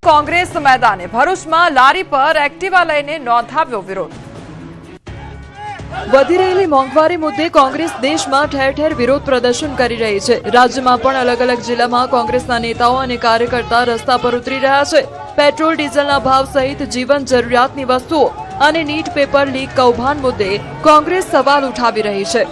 કોંગ્રેસ મેદાને ભરૂચમાં લારી પર એક્ટિવા લઈને નોંધાવ્યો વિરોધ। વધી રહેલી મોંઘવારી મુદ્દે કોંગ્રેસ દેશમાં ઠેર ઠેર વિરોધ પ્રદર્શન કરી રહી છે। રાજ્યમાં પણ અલગ અલગ જિલ્લામાં કોંગ્રેસના નેતાઓ અને કાર્યકર્તા રસ્તા પર ઉતરી રહ્યા છે। પેટ્રોલ ડીઝલના ભાવ સહિત જીવન જરૂરિયાતની વસ્તુઓ અને નીટ પેપર લીક કૌભાંડ મુદ્દે કોંગ્રેસ સવાલ ઉઠાવી રહી છે।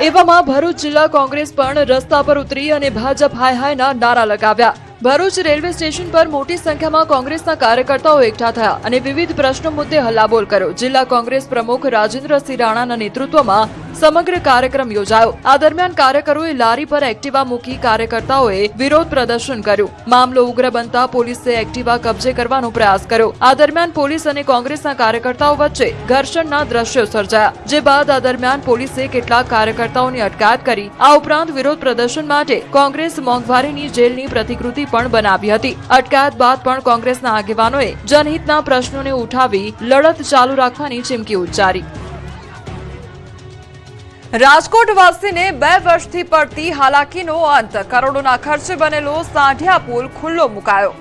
એવામાં ભરૂચ જિલ્લા કોંગ્રેસ પણ રસ્તા પર ઉતરી અને ભાજપ હાય હાયના નારા લગાવ્યા। ભરૂચ રેલવે સ્ટેશન પર મોટી સંખ્યામાં કોંગ્રેસના કાર્યકર્તાઓ એકઠા થયા અને વિવિધ પ્રશ્નો મુદ્દે હલ્લાબોલ કર્યો। જિલ્લા કોંગ્રેસ પ્રમુખ રાજેન્દ્રસિંહ રાણાના નેતૃત્વમાં સમગ્ર કાર્યક્રમ યોજાયો। આ દરમિયાન કાર્યકરોએ લારી પર એક્ટિવા મૂકી કાર્યકર્તાઓએ વિરોધ પ્રદર્શન કર્યું। મામલો ઉગ્ર બનતા પોલીસે એક્ટિવા કબજે કરવાનો પ્રયાસ કર્યો। આ દરમિયાન પોલીસ અને કોંગ્રેસના કાર્યકર્તાઓ વચ્ચે ઘર્ષણના દ્રશ્યો સર્જાયા, જે બાદ આ દરમિયાન પોલીસે કેટલાક કાર્યકર્તાઓની અટકાયત કરી। આ ઉપરાંત વિરોધ પ્રદર્શન માટે કોંગ્રેસ મોંઘવારીની જેલની પ્રતિકૃતિ પણ બનાવી હતી। અટકાયત બાદ પણ કોંગ્રેસના આગેવાનોએ જનહિતના પ્રશ્નોને ઉઠાવી લડત ચાલુ રાખવાની ચીમકી ઉચ્ચારી। રાજકોટ વાસીને 2 વર્ષથી પડતી હાલાકીનો અંત। કરોડોના ખર્ચે બનેલો સાંઢિયા પુલ ખુલ્લો મુકાયો।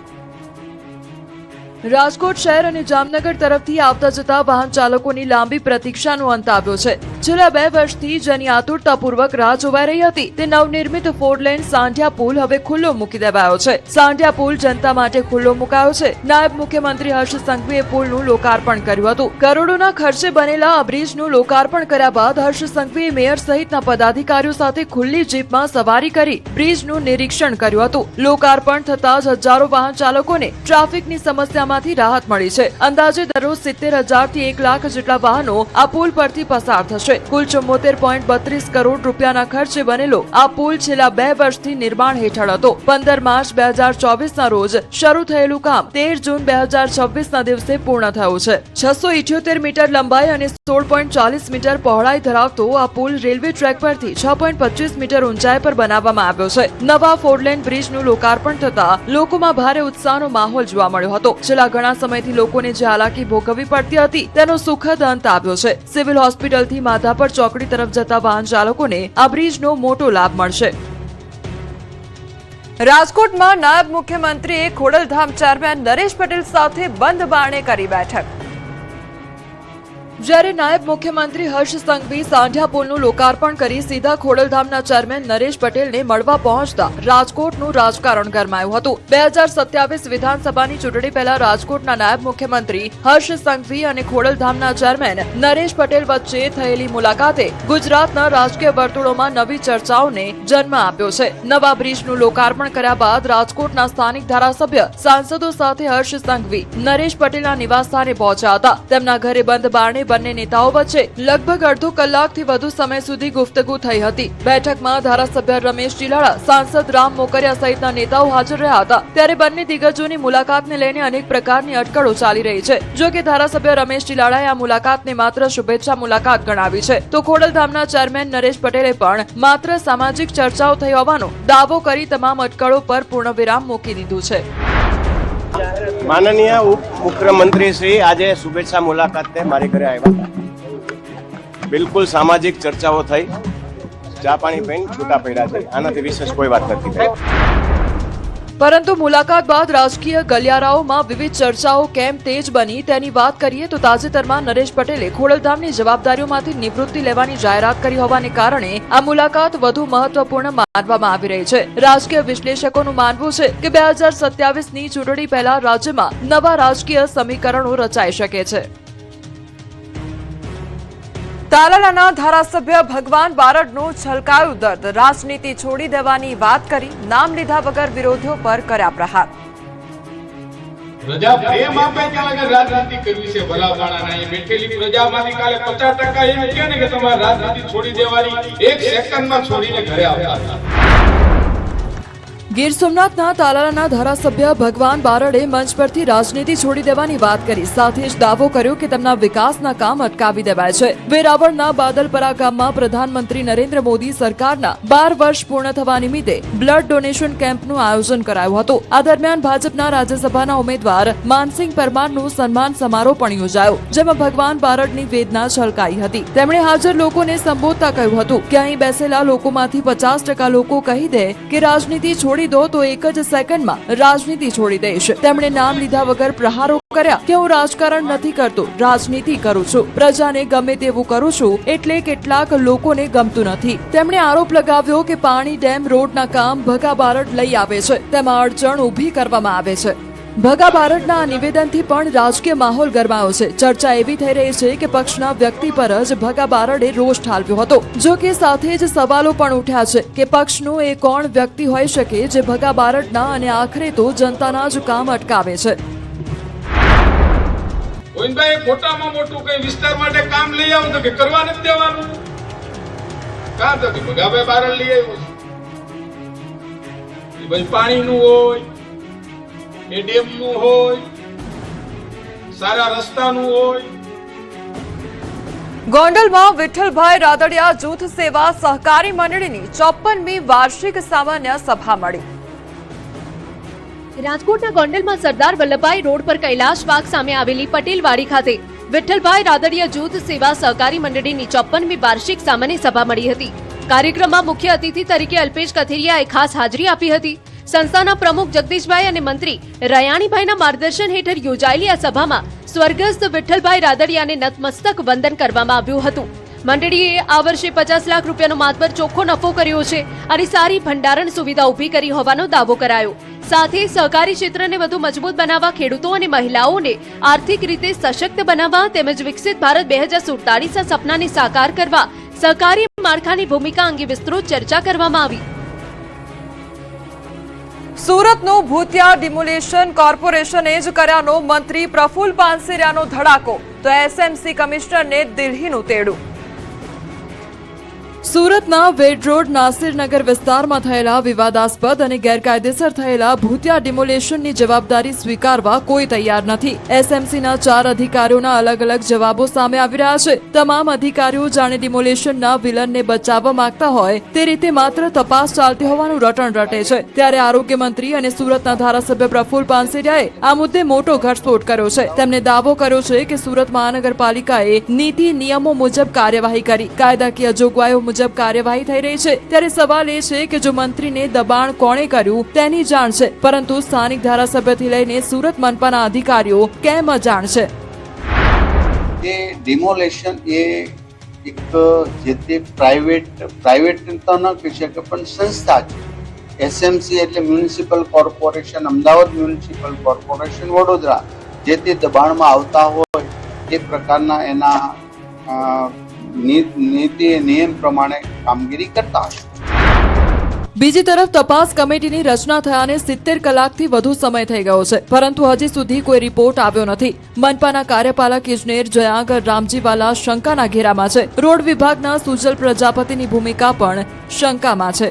રાજકોટ શહેર અને જામનગર તરફથી આવતા જતા વાહન ચાલકોની લાંબી પ્રતીક્ષાનો અંત આવ્યો છે। છેલ્લા 2 વર્ષથી જેની આતુરતાપૂર્વક રાહ જોવાઈ રહી હતી તે નવનિર્મિત 4 લેન સાંઢિયા પુલ હવે ખુલ્લો મૂકી દેવાયો છે। સાંઢિયા પુલ જનતા માટે ખુલ્લો મુકાયો છે। નાયબ મુખ્યમંત્રી હર્ષ સંઘવીએ પુલનું લોકાર્પણ કર્યું હતું। કરોડોના ખર્ચે બનેલા આ બ્રિજનું લોકાર્પણ કર્યા બાદ હર્ષ સંઘવીએ મેયર સહિતના પદાધિકારીઓ સાથે ખુલ્લી જીપમાં સવારી કરી બ્રિજનું નિરીક્ષણ કર્યું હતું। લોકાર્પણ થતાં જ હજારો વાહન ચાલકોને ટ્રાફિકની સમસ્યામાંથી રાહત મળી છે। અંદાજે દરરોજ 70,000 થી 1 લાખ જેટલા વાહનો આ પુલ પરથી પસાર થશે। કુલ 74.32 કરોડ રૂપિયાના ખર્ચે બનેલો આ પુલ છેલ્લા 2 વર્ષથી નિર્માણ હેઠળ હતો। 15 માર્ચ 2024ના રોજ શરૂ થયેલું કામ 13 જૂન 2026ના દિવસે પૂર્ણ થયું છે। 678 મીટર લંબાઈ અને 16.40 મીટર પહોળાઈ ધરાવતો આ પુલ રેલવે ટ્રેક પરથી 6.25 મીટર ઊંચાઈ પર બનાવવામાં આવ્યો છે। નવા 4 લેન બ્રિજનું લોકાર્પણ થતા લોકોમાં ભારે ઉત્સાહનો માહોલ જોવા મળ્યો હતો। છેલ્લા ઘણા સમયથી લોકોને જે હાલાકી ભોગવવી પડતી હતી તેનો સુખદ અંત આવ્યો છે। સિવિલ હોસ્પિટલથી માધાપર ચોકડી તરફ જતા વાહન ચાલકોને આ બ્રિજનો મોટો લાભ મળશે। રાજકોટમાં નાયબ મુખ્યમંત્રીએ ખોડલધામ ચેરમેન નરેશ પટેલ સાથે બંધ બારણે કરી બેઠક। જ્યારે નાયબ મુખ્યમંત્રી હર્ષ સંઘવી સાંઢિયા પુલનું લોકાર્પણ કરી સીધા ખોડલધામના ચેરમેન નરેશ પટેલને મળવા પહોંચતા રાજકોટનું રાજકારણ ગરમાયું હતું। 2027 વિધાનસભાની ચૂંટણી પહેલા રાજકોટના નાયબ મુખ્યમંત્રી હર્ષ સંઘવી અને ખોડલધામના ચેરમેન નરેશ પટેલ વચ્ચે થયેલી મુલાકાતે ગુજરાતના રાજકીય વર્તુળોમાં નવી ચર્ચાઓને જન્મ આપ્યો છે। નવા બ્રિજનું લોકાર્પણ કર્યા બાદ રાજકોટના સ્થાનિક ધારાસભ્ય સાંસદો સાથે હર્ષ સંઘવી નરેશ પટેલના નિવાસસ્થાને પહોંચ્યા હતા। તેમના ઘરે બંધ બારણે બંને નેતાઓ વચ્ચે લગભગ અડધો કલાકથી વધુ સમય સુધી ગુફ્તગુ થઈ હતી। બેઠકમાં ધારાસભ્ય રમેશ ચિલાડા, સાંસદ રામ મોકરિયા સહિતના નેતાઓ હાજર રહ્યા હતા। ત્યારે બંને દિગ્ગજોની મુલાકાતને લઈને અનેક પ્રકારની અટકળો ચાલી રહી છે। જો કે ધારાસભ્ય રમેશ ચિલાડાએ આ મુલાકાતને માત્ર શુભેચ્છા મુલાકાત ગણાવી છે, તો ખોડલધામના ચેરમેન નરેશ પટેલે પણ માત્ર સામાજિક ચર્ચાઓ થઈ હોવાનો દાવો કરી તમામ અટકળો પર પૂર્ણવિરામ મૂકી દીધું છે। માનનીય ઉપ મુખ્યમંત્રી શ્રી આજે શુભેચ્છા મુલાકાતે મારી ઘરે આવ્યા। બિલકુલ સામાજિક ચર્ચાઓ થઈ, ચા પાણી પીને છૂટા પડ્યા છે। આનાથી વિશેષ કોઈ વાત નથી થઈ। પરંતુ મુલાકાત બાદ રાજકીય ગલિયારાઓમાં વિવિધ ચર્ચાઓ કેમ તેજ બની તેની વાત કરીએ તો તાજેતરમાં નરેશ પટેલે ખોડલધામની જવાબદારીઓમાંથી નિવૃત્તિ લેવાની જાહેરાત કરી હોવાને કારણે આ મુલાકાત વધુ મહત્વપૂર્ણ માનવામાં આવી રહી છે। રાજકીય વિશ્લેષકોનું માનવું છે કે 2027ની ચૂંટણી પહેલા રાજ્યમાં નવા રાજકીય સમીકરણો રચાઈ શકે છે। તાલાલાના ધારાસભ્ય ભગવાન બારડનું છલકાયું દર્દ। રાજનીતિ છોડી દેવાની વાત કરી નામ લીધા વગર વિરોધીઓ પર કર્યા પ્રહાર। પ્રજા પ્રેમ આપે ત્યારે રાજનીતિ કરવી છે ભલાભાણા એ બેઠેલી પ્રજામાંથી કાલે 50% એમ કહે ને કે તમારે રાજનીતિ છોડી દેવાની, 1 સેકન્ડમાં છોડીને ઘરે આવતા હતા। ગીર સોમનાથના તાલાલાના ધારાસભ્ય ભગવાન બારડે મંચ પરથી રાજનીતિ છોડી દેવાની વાત કરી, સાથે જ દાવો કર્યો કે તેમના વિકાસના કામ અટકાવી દેવાય છે. વેરાવળના બાદલપરા ગામમાં પ્રધાનમંત્રી નરેન્દ્ર મોદી સરકારના 12 વર્ષ પૂર્ણ થવા નિમિત્તે બ્લડ ડોનેશન કેમ્પનું આયોજન કરાયું હતું. આ દરમિયાન ભાજપના રાજ્યસભાના ઉમેદવાર માનસિંહ પરમારનું સન્માન સમારોહ પણ યોજાયો, જેમાં ભગવાન બારડની વેદના છલકાઈ હતી. તેમણે હાજર લોકોને સંબોધતા કહ્યું હતું કે અહીં બેસેલા લોકોમાંથી 50% લોકો કહી દે કે રાજનીતિ છોડી દો તો એક જ સેકન્ડમાં રાજનીતિ છોડી દઈશ. તેમણે નામ લીધા વગર પ્રહારો કર્યા કે હું રાજકારણ નથી કરતો, રાજનીતિ કરું છું, પ્રજાને ગમે તેવું કરું છું, એટલે કેટલાક લોકોને ગમતું નથી. તેમણે આરોપ લગાવ્યો કે પાણી, ડેમ, રોડના કામ ભગા બારડ લઈ આવે છે, તેમાં અડચણ ઊભી કરવામાં આવે છે. ભગા બારડના આ નિવેદનથી પણ રાજકીય માહોલ ગરમાયો છે. ચર્ચા એવી થઈ રહી છે કે પક્ષના વ્યક્તિ પર જ ભગા બારડે રોષ ઠાલવ્યો હતો. જો કે સાથે જ સવાલો પણ ઉઠ્યા છે કે પક્ષનું એ કોણ વ્યક્તિ હોઈ શકે જે ભગા બારડના અને આખરે તો જનતાના જ કામ અટકાવે છે. ગોવિંદભાઈ ખોટામાં મોટું કઈ વિસ્તાર માટે કામ લઈ આવું તો કે કરવા નથી દેવાનું, કાં તો ભગાભાઈ બારડ લઈ આવ્યો છે, ભાઈ પાણીનું હોય, એ ડેમનું હોય, સારા રસ્તાનું હોય. ગોંડલમાં વિઠ્ઠલભાઈ રાદડિયા જૂથ સેવા સહકારી મંડળીની 54મી વાર્ષિક સામાન્ય સભા મળી. રાજકોટના ગોંડલમાં સરદાર વલ્લભભાઈ રોડ પર કૈલાશબાગ સામે આવેલી પટેલવાડી ખાતે વિઠ્ઠલભાઈ રાદડિયા જૂથ સેવા સહકારી મંડળીની 54મી વાર્ષિક સામાન્ય સભા મળી હતી. કાર્યક્રમમાં મુખ્ય અતિથિ તરીકે અલ્પેશ કથિરિયાએ ખાસ હાજરી આપી હતી. સંસ્થાના પ્રમુખ જગદીશભાઈ અને મંત્રી રયાણીભાઈના માર્ગદર્શન હેઠળ યોજાયેલી આ સભામાં સ્વર્ગસ્થ વિઠ્ઠલભાઈ રાદડિયાને નતમસ્તક વંદન કરવામાં આવ્યું હતું. મંડળીએ આ વર્ષે 50 લાખ રૂપિયાનો માતબર ચોખ્ખો નફો કર્યો છે અને સારી ભંડારણ સુવિધા ઊભી કરી હોવાનો દાવો કરાયો. સાથે સહકારી ક્ષેત્રને વધુ મજબૂત બનાવવા, ખેડૂતો અને મહિલાઓને આર્થિક રીતે સશક્ત બનાવવા તેમજ વિકસિત ભારત 2047ના સપનાને સાકાર કરવા સહકારી માળખાની ભૂમિકા અંગે વિસ્તૃત ચર્ચા કરવામાં આવી. સુરતનું ભૂતિયા ડિમોલેશન કોર્પોરેશને જ કર્યાનો મંત્રી પ્રફુલ્લ પાનસેરિયાનો ધડાકો, તો એસએમસી કમિશનરને દિલ્હીનું તેડું. સુરતના વેડ રોડ નાસિરનગર વિસ્તારમાં થયેલા વિવાદાસ્પદ અને ગેરકાયદેસર થયેલા ભૂતિયા ડિમોલેશનની જવાબદારી સ્વીકારવા કોઈ તૈયાર નથી. એસએમસીના 4 અધિકારીઓના અલગ અલગ જવાબો સામે આવી રહ્યા છે. તમામ અધિકારીઓ જાણે ડિમોલેશનના વિલનને બચાવવા માંગતા હોય તે રીતે માત્ર તપાસ ચાલતી હોવાનું રટણ રટે છે. ત્યારે આરોગ્ય મંત્રી અને સુરતના ધારાસભ્ય પ્રફુલ્લ પાનસેરિયાએ આ મુદ્દે મોટો ઘટસ્ફોટ કર્યો છે. તેમણે દાવો કર્યો છે કે સુરત મહાનગરપાલિકાએ નીતિ નિયમો મુજબ કાર્યવાહી કરી, કાયદાકીય જોગવાઈઓ મુજબ કાર્યવાહી થઈ રહી છે. ત્યારે સવાલ એ છે કે જો મંત્રીને દબાણ કોણે કર્યું તેની જાણ છે, પરંતુ સ્થાનિક ધારાસભ્યથી લઈને સુરત મનપાના અધિકારીઓ કેમ અજાણ છે? એ ડિમોલેશન એ એક જે તે પ્રાઇવેટ તો ન કહી શકે પણ સંસ્થા છે. એસએમસી એટલે municipal corporation, Ahmedabad municipal corporation, Vadodara જે તે દબાણમાં આવતા હોય એ પ્રકારના એના નીતિ નિયમ પ્રમાણે કામગીરી કરતા હશે. બીજી તરફ તપાસ કમિટીની રચના થયાને 70 કલાકથી વધુ સમય થઈ ગયો છે, પરંતુ હજી સુધી કોઈ રિપોર્ટ આવ્યો નથી. મનપાના કાર્યપાલક ઇજનેર જયાંગર રામજીવાલા શંકાના ઘેરામાં છે. રોડ વિભાગના સુજલ પ્રજાપતિની ભૂમિકા પણ શંકામાં છે.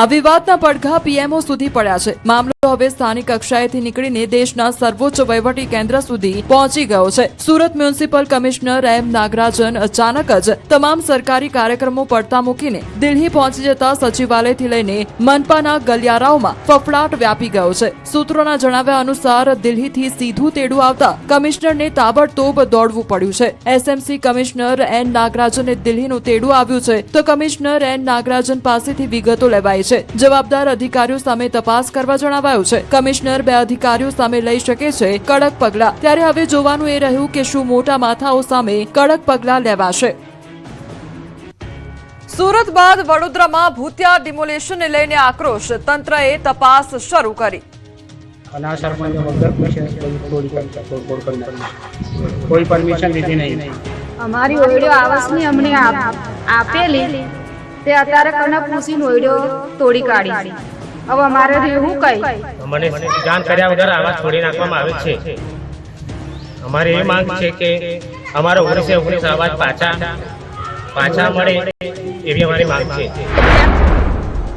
આ વિવાદના પડઘા પીએમઓ સુધી પડ્યા છે. મામલો હવે સ્થાનિક કક્ષાએથી નીકળીને દેશના સર્વોચ્ચ વહીવટી કેન્દ્ર સુધી પહોંચી ગયો છે. Surat municipal commissioner M Nagarajan અચાનક જ તમામ સરકારી કાર્યક્રમો પડતા મૂકીને દિલ્હી પહોંચી જતા સચિવાલયથી લઈને મનપાના ગલિયારાઓમાં ફફડાટ વ્યાપી ગયો છે. સૂત્રોના જણાવ્યા અનુસાર દિલ્હીથી સીધું તેડું આવતા કમિશનરને તાબડતોબ દોડવું પડ્યું છે. એસએમસી કમિશનર એન નાગરાજને દિલ્હીનું તેડું આવ્યું છે તો કમિશનર એન નાગરાજન પાસેથી વિગતો લેવાઈ છે. જવાબદાર અધિકારીઓ સામે તપાસ કરવા જણાવાયું છે. કમિશનર 2 અધિકારીઓ સામે લઈ શકે છે કડક પગલાં. ત્યારે હવે જોવાનું એ રહ્યું કે શું મોટા માથાઓ સામે કડક પગલાં લેવાશે. સુરત બાદ વડોદરામાં ભૂતિયા ડિમોલેશનને લઈને આક્રોશ, તંત્રએ તપાસ શરૂ કરી. કોઈ પરમિશન લીધી નહીં. અમારી ઓયડો આવાસની અમને આપેલી તે અત્યારે કને પૂછીને ઓયડો તોડી કાઢી. હવે અમારે રહેવું કઈ? મને જાણ કર્યા વગર આવાસ છોડી નાખવામાં આવે છે. અમારે એ માંગ છે કે અમારો 1919 આવાસ પાછા મળે એવી અમારી માંગ છે.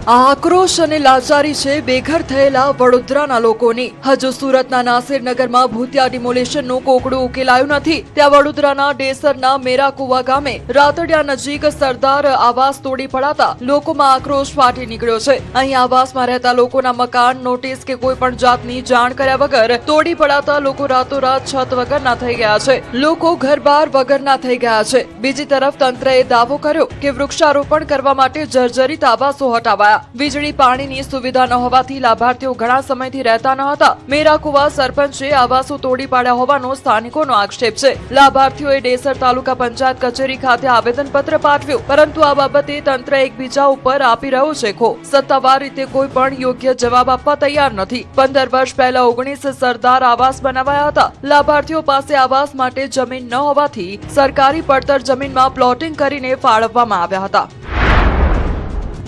આ આક્રોશ અને લાચારી છે બેઘર થયેલા વડોદરાના લોકોની. હજુ સુરતના નાસિરનગરમાં ભૂતિયા ડિમોલેશનનું કોકડું ઉકેલાયું નથી. ત્યાં વડોદરાના ડેસરના મેરાકુવા ગામે રાતડિયા નજીક સરદાર આવાસ તોડી પડાતા લોકોમાં આક્રોશ ફાટી નીકળ્યો છે. અહીં આવાસમાં રહેતા લોકોના મકાન, નોટિસ કે કોઈ પણ જાતની જાણ કર્યા વગર તોડી પડાતા લોકો રાતોરાત છત વગરના થઈ ગયા છે. લોકો ઘર-બાર વગરના થઈ ગયા છે. બીજી તરફ તંત્રએ દાવો કર્યો કે વૃક્ષારોપણ કરવા માટે જર્જરિત આવાસો હટાવાયા. વીજળી પાણીની સુવિધા ન હોવાથી લાભાર્થીઓ ઘણા સમયથી રહેતા ન હતા. મેરાકુવા સરપંચે આવાસો તોડી પાડ્યા હોવાનો સ્થાનિકોનો આક્ષેપ છે. લાભાર્થીઓએ ડેસર તાલુકા પંચાયત કચેરી ખાતે આવેદનપત્ર પાઠવ્યું, પરંતુ આ બાબતે તંત્ર એકબીજા ઉપર આપી રહ્યું છે ખો. સત્તાવાર રીતે કોઈ પણ યોગ્ય જવાબ આપવા તૈયાર નથી. 15 વર્ષ પહેલા 19 સરદાર આવાસ બનાવાયા હતા. લાભાર્થીઓ પાસે આવાસ માટે જમીન ન હોવાથી સરકારી પડતર જમીનમાં પ્લોટિંગ કરીને ફાળવવામાં આવ્યા હતા.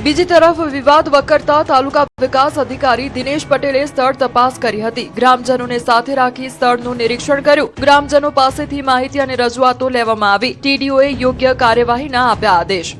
બીજી તરફ વિવાદ વકરતા તાલુકા વિકાસ અધિકારી દિનેશ પટેલે સ્થળ તપાસ કરી હતી. ગ્રામજનોને સાથે રાખી સ્થળનું નિરીક્ષણ કર્યું. ગ્રામજનો પાસેથી માહિતી અને રજૂઆતો લેવામાં આવી. ટીડીઓએ યોગ્ય કાર્યવાહીના આપ્યા આદેશ.